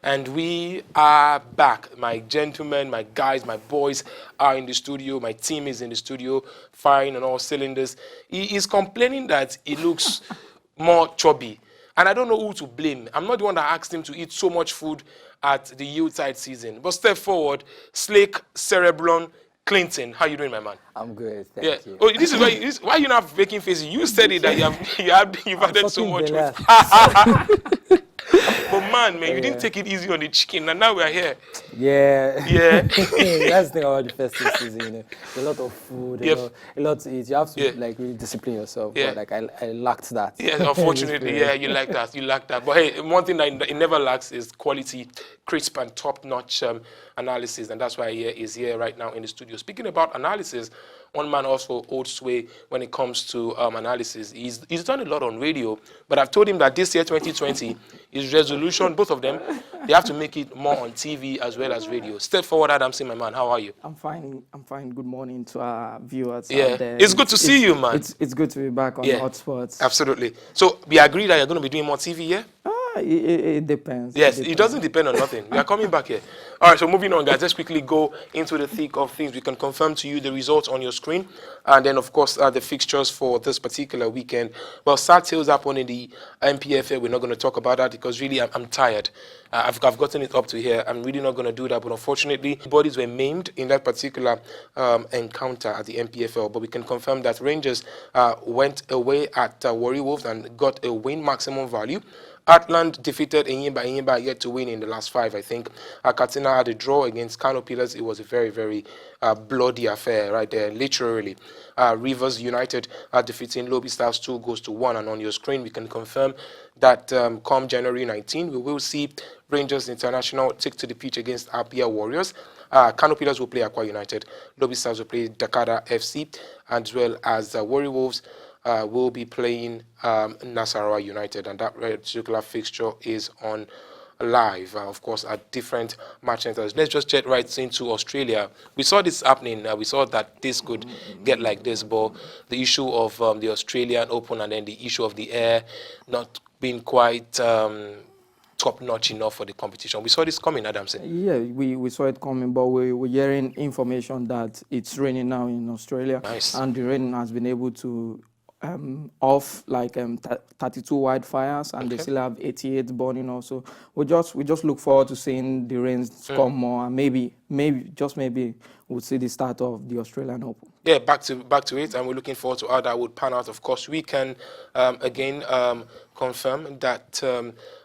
And we are back. My gentlemen, my guys, my boys are in the studio. My team is in the studio, firing on all cylinders. He is complaining that he looks more chubby. And I don't know who to blame. I'm not the one that asked him to eat so much food at the Yuletide season. But step forward, Slake Cereblon Clinton. How you doing, my man? I'm good, thank you. Oh, this is why you're not making faces. You said it that you've added so much food. But man, you didn't take it easy on the chicken, and now we're here. Yeah. That's the thing about the festive season, you know. A lot of food, a lot to eat. You have to like really discipline yourself. Yeah. But like I lacked that. Yeah, unfortunately, you like that. You like that. But hey, one thing that it never lacks is quality, crisp and top-notch analysis, and that's why he is here right now in the studio. Speaking about analysis, one man also holds sway when it comes to analysis. He's done a lot on radio, but I've told him that this year, 2020, his resolution, both of them, they have to make it more on TV as well as radio. Step forward, Adamson, my man. How are you? I'm fine. I'm fine. Good morning to our viewers. Yeah, it's good to see you, man. It's good to be back on HotSports. Absolutely. So we agree that you're going to be doing more TV, yeah? It depends. Yes, it doesn't depend on nothing. We are coming back here. All right, so moving on, guys. Let's quickly go into the thick of things. We can confirm to you the results on your screen. And then, of course, the fixtures for this particular weekend. Well, sad tales happen in the MPFA. We're not going to talk about that because really I'm tired. I've gotten it up to here. I'm really not going to do that. But unfortunately, bodies were maimed in that particular encounter at the MPFL. But we can confirm that Rangers went away at Warri Wolves and got a win maximum value. Atland defeated Enyimba yet to win in the last 5, I think. Katsina had a draw against Kano Pillars. It was a very, very bloody affair right there, literally. Rivers United defeating Lobby Stars 2-1. And on your screen, we can confirm that come January 19, we will see Rangers International take to the pitch against Abia Warriors. Kano Pillars will play Aqua United. Lobby Stars will play Dakada FC, as well as Warri Wolves will be playing Nasarawa United, and that particular fixture is on live, of course, at different match centers. Let's just jet right into Australia. We saw this happening. We saw that this could get like this, but the issue of the Australian Open and then the issue of the air not being quite top-notch enough for the competition. We saw this coming, Adamson. Yeah, we saw it coming, but we're hearing information that it's raining now in Australia. Nice. And the rain has been able to off like 32 wildfires, and they still have 88 burning also. We just look forward to seeing the rains come more, and maybe we'll see the start of the Australian Open. Yeah, back to it, and we're looking forward to how that would pan out. Of course, we can again confirm that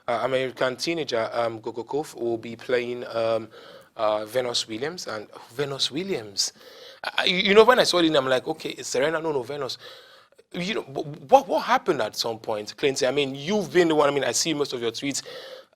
American teenager Coco Gauff will be playing Venus Williams, and Venus Williams. You know, when I saw it, I'm like, okay, it's Serena, no, Venus. You know, what happened at some point, Clinton? I mean, you've been the one. I mean, I see most of your tweets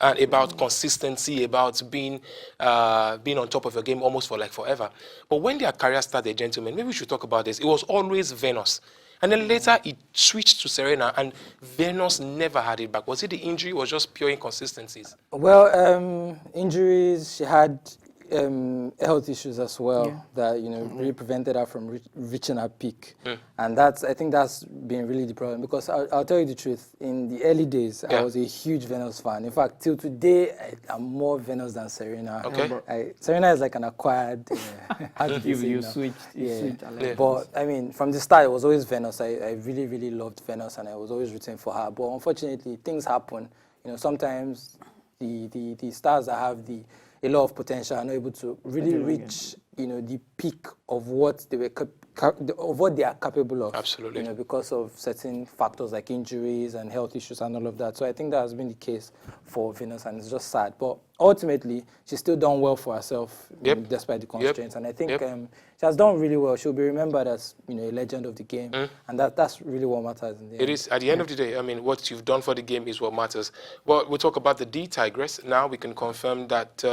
about consistency, about being on top of your game almost for like forever. But when their career started, gentlemen, maybe we should talk about this. It was always Venus, and then later it switched to Serena, and Venus never had it back. Was it the injury? Or was just pure inconsistencies? Well, injuries. She had health issues as well that really prevented her from reaching her peak, and I think that's been really the problem, because I'll tell you the truth, in the early days I was a huge Venus fan. In fact, till today I'm more Venus than Serena. Okay. Serena is like an acquired you switched. But I mean, from the start it was always Venus. I really, really loved Venus, and I was always rooting for her. But unfortunately, things happen. Sometimes the stars that have a lot of potential are not able to really reach, the peak of what they were of what they are capable of. Absolutely. Because of certain factors like injuries and health issues and all of that. So I think that has been the case for Venus, and it's just sad. But ultimately, she's still done well for herself, despite the constraints. And I think she has done really well. She'll be remembered as, a legend of the game. And that's really what matters in the end. It is. At the end of the day, I mean, what you've done for the game is what matters. Well, we'll talk about the D-Tigress. Now we can confirm that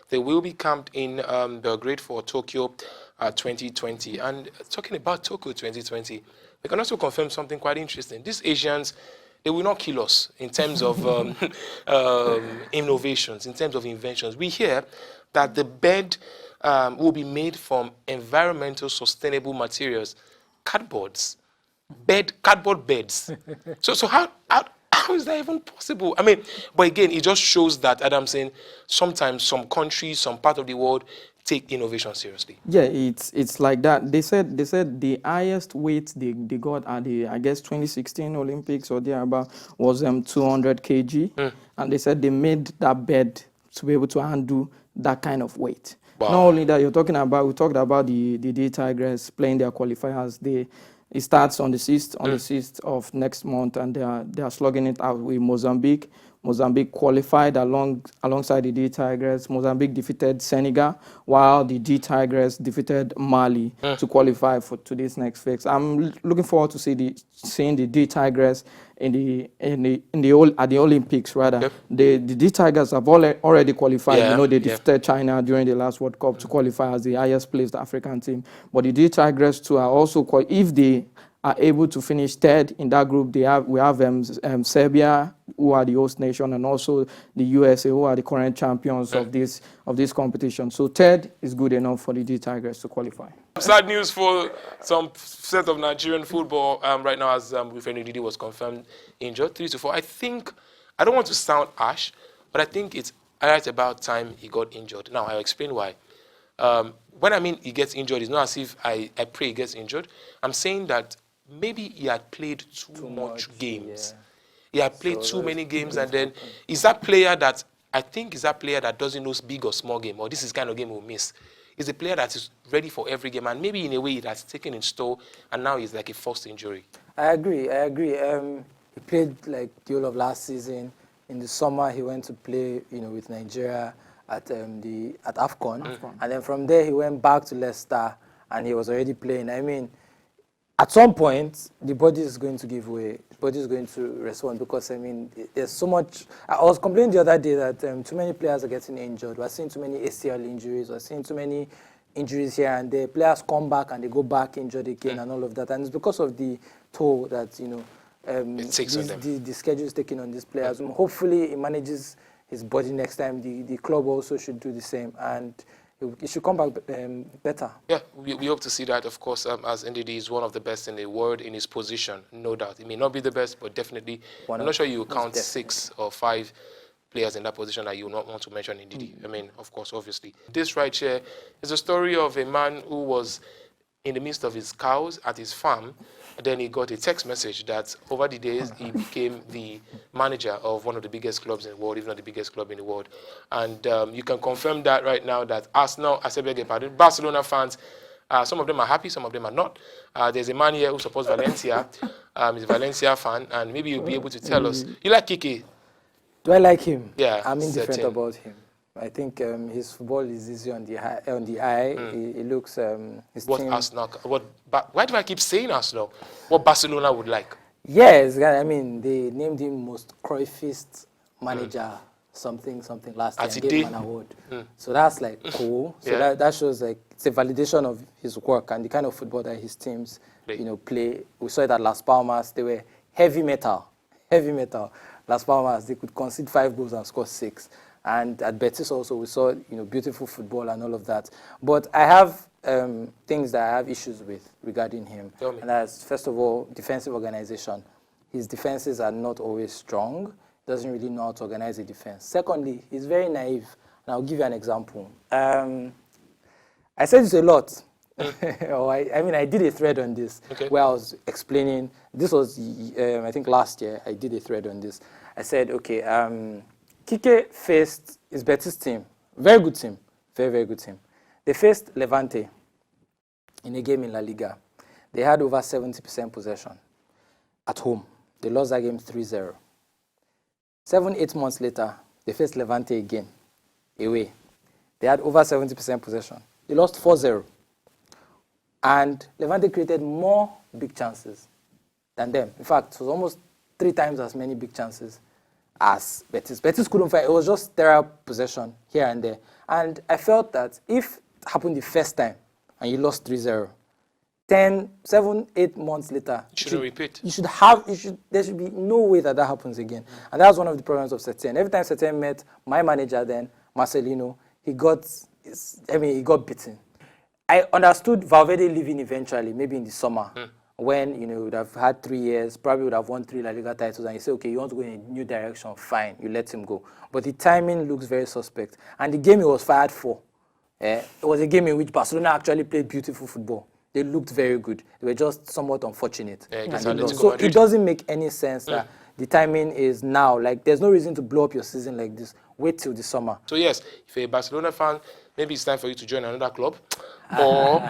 they will be camped in Belgrade for Tokyo 2020. And talking about Tokyo 2020, we can also confirm something quite interesting. These Asians, they will not kill us in terms of innovations, in terms of inventions. We hear that the bed will be made from environmental sustainable materials, cardboard beds. So how How is that even possible? I mean, but again, it just shows that, Adam saying, sometimes some countries, some part of the world take innovation seriously. Yeah, it's like that. They said the highest weight they got at the, I guess, 2016 Olympics or thereabout was 200 kg, and they said they made that bed to be able to handle that kind of weight. Wow. Not only that, we talked about the D Tigers playing their qualifiers. It starts on the 6th of next month, and they are slugging it out with Mozambique. Mozambique qualified alongside the D Tigers. Mozambique defeated Senegal, while the D Tigers defeated Mali to qualify to this next phase. I'm looking forward to seeing the D Tigers at the Olympics rather. Yep. The D Tigers have already qualified. Yeah, They defeated China during the last World Cup to qualify as the highest placed African team. But the D Tigers too are also if they are able to finish third in that group, we have Serbia, who are the host nation, and also the USA, who are the current champions of this competition. So third is good enough for the D Tigers to qualify. Sad news for some set of Nigerian football right now, as Wilfred Ndidi was confirmed injured, 3 to 4. I don't want to sound harsh, but I think it's right about time he got injured. Now, I'll explain why. When I mean he gets injured, it's not as if I pray he gets injured. I'm saying that maybe he had played too much games. Yeah. He had played too many games, and then is that player that doesn't know big or small game, or this is kind of game we'll miss. He's a player that is ready for every game, and maybe in a way it has taken in store, and now he's like a forced injury. I agree. He played like the whole of last season. In the summer, he went to play, with Nigeria at AFCON, and then from there he went back to Leicester, and he was already playing. I mean, at some point, the body is going to give way. The body is going to respond because, I mean, there's so much. I was complaining the other day that too many players are getting injured. We're seeing too many ACL injuries. We're seeing too many injuries here and there. Players come back and they go back injured again and all of that. And it's because of the toll that, it takes on them. The schedule is taking on these players. Hopefully, he manages his body next time. The club also should do the same. And it should come back better. Yeah, we hope to see that, of course, as Ndidi is one of the best in the world in his position, no doubt. He may not be the best, but definitely, I'm not sure you count 6 or 5 players in that position that you will not want to mention Ndidi. I mean, of course, obviously. This right here is a story of a man who was in the midst of his cows at his farm. Then he got a text message that over the days he became the manager of one of the biggest clubs in the world, if not the biggest club in the world. And you can confirm that right now that Barcelona fans, some of them are happy, some of them are not. There's a man here who supports Valencia. He's a Valencia fan, and maybe you'll be able to tell us. You like Kike? Do I like him? Yeah. I'm indifferent about him. I think his football is easy on the eye. He looks. Arsenal? Why do I keep saying Arsenal? What Barcelona would like? Yes, I mean they named him most Cruyffist manager something last year and gave him an award. So that's like cool. So that shows like it's a validation of his work and the kind of football that his teams play. We saw it at Las Palmas. They were heavy metal. Las Palmas, they could concede 5 goals and score 6. And at Betis also, we saw beautiful football and all of that. But I have things that I have issues with regarding him. Tell me. And that's, first of all, defensive organization. His defenses are not always strong. He doesn't really know how to organize a defense. Secondly, he's very naive. And I'll give you an example. I said this a lot. I did a thread on this where I was explaining. This was, I think, last year. I did a thread on this. I said, Kike faced his Betis team. Very good team. Very, very good team. They faced Levante in a game in La Liga. They had over 70% possession at home. They lost that game 3-0. 7-8 months later, they faced Levante again, away. They had over 70% possession. They lost 4-0. And Levante created more big chances than them. In fact, it was almost 3 times as many big chances as Betis. Betis couldn't fight. It was just sterile possession here and there. And I felt that if it happened the first time and you lost 3-0, 7-8 months later, repeat. There should be no way that happens again. And that's one of the problems of Setien. Every time Setien met my manager then, Marcelino, he got beaten. I understood Valverde leaving eventually, maybe in the summer, when, you would have had 3 years, probably would have won 3 La Liga titles, and you say, okay, you want to go in a new direction, fine, you let him go. But the timing looks very suspect. And the game he was fired for, it was a game in which Barcelona actually played beautiful football. They looked very good. They were just somewhat unfortunate. So it doesn't make any sense that the timing is now. Like, there's no reason to blow up your season like this. Wait till the summer. So yes, if you're a Barcelona fan, maybe it's time for you to join another club. Or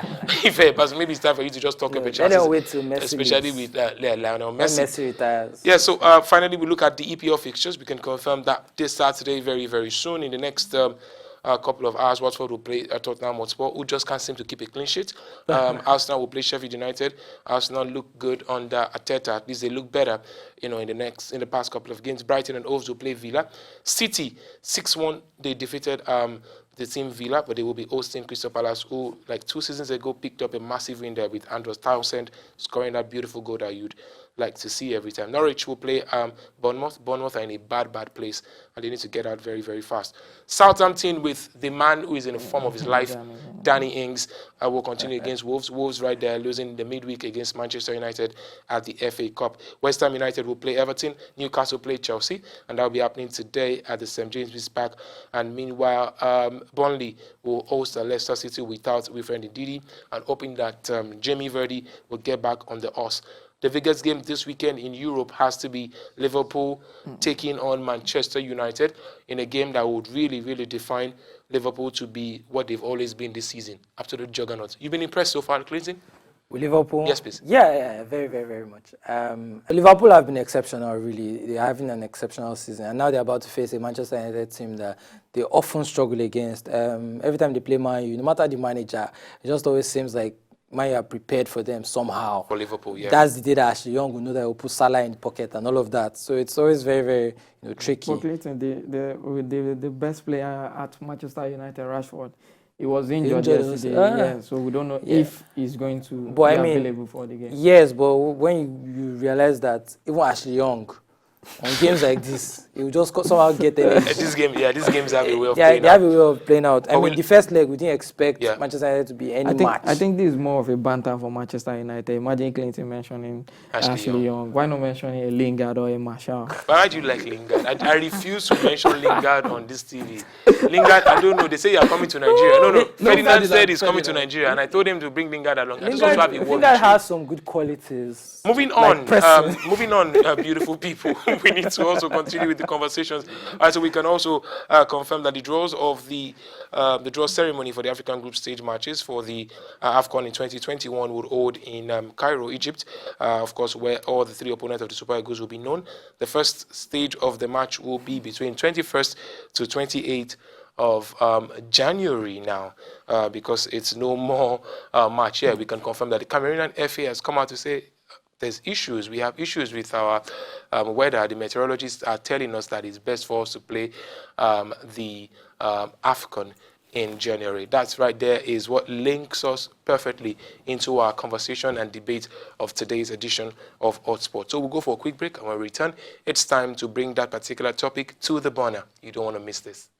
if you're a Barcelona, maybe it's time for you to just talk up your chances. Wait till Messi especially with Lionel Messi. When Messi retires. Yeah, so finally we look at the EPL fixtures. We can confirm that this Saturday, very, very soon, in the next couple of hours, Watford will play Tottenham Hotspur, who just can't seem to keep a clean sheet. Arsenal will play Sheffield United. Arsenal look good under Arteta. At least they look better, in the past couple of games. Brighton and Wolves will play Villa. City 6-1. They defeated the team Villa, but they will be hosting Crystal Palace, who, like 2 seasons ago, picked up a massive win there with Andros Townsend scoring that beautiful goal that you'd like to see every time. Norwich will play Bournemouth. Bournemouth are in a bad place, and they need to get out very, very fast. Southampton, with the man who is in the form of his life, Danny Ings, will continue against Wolves. Wolves right there losing the midweek against Manchester United at the FA Cup. West Ham United will play Everton. Newcastle play Chelsea, and that will be happening today at the St. James's Park. And meanwhile, Burnley will host Leicester City without Wilfred Ndidi, and hoping that Jamie Vardy will get back on the horse. The biggest game this weekend in Europe has to be Liverpool taking on Manchester United in a game that would really, really define Liverpool to be what they've always been this season, absolute juggernaut. You've been impressed so far, Clinton? With Liverpool? Yes, please. Yeah, very, very, very much. Liverpool have been exceptional, really. They're having an exceptional season. And now they're about to face a Manchester United team that they often struggle against. Every time they play Man U, no matter the manager, it just always seems like Man U are prepared for them somehow. For Liverpool, yeah. That's the day that Ashley Young will know that he'll put Salah in the pocket and all of that. So it's always very, very tricky. But Clayton, the best player at Manchester United, Rashford, he was injured yesterday. Yeah, so we don't know if he's going to be available for the game. Yes, but when you realize that even Ashley Young, on games like this, he will just somehow get energy. These games have a way of playing out. They have a way of playing out. I mean, the first leg, we didn't expect Manchester United to be any match. I think this is more of a banter for Manchester United. Imagine Clinton mentioning Ashley Young. Why not mentioning a Lingard or a Martial? Why do you like Lingard? I refuse to mention Lingard on this TV. Lingard, I don't know. They say you are coming to Nigeria. No. Ferdinand said he's coming to Nigeria, and I told him to bring Lingard along. Lingard has some good qualities. Moving on, beautiful people. We need to also continue with the conversations. So we can also confirm that the draws of the draw ceremony for the African group stage matches for the AFCON in 2021 would hold in Cairo, Egypt, of course, where all the 3 opponents of the Super Eagles will be known. The first stage of the match will be between 21st to 28th of January now, because it's no more match here. We can confirm that the Cameroonian FA has come out to say there's issues. We have issues with our weather. The meteorologists are telling us that it's best for us to play the AFCON in January. That's right there is what links us perfectly into our conversation and debate of today's edition of HotSports. So we'll go for a quick break, and when we return, it's time to bring that particular topic to the burner. You don't want to miss this.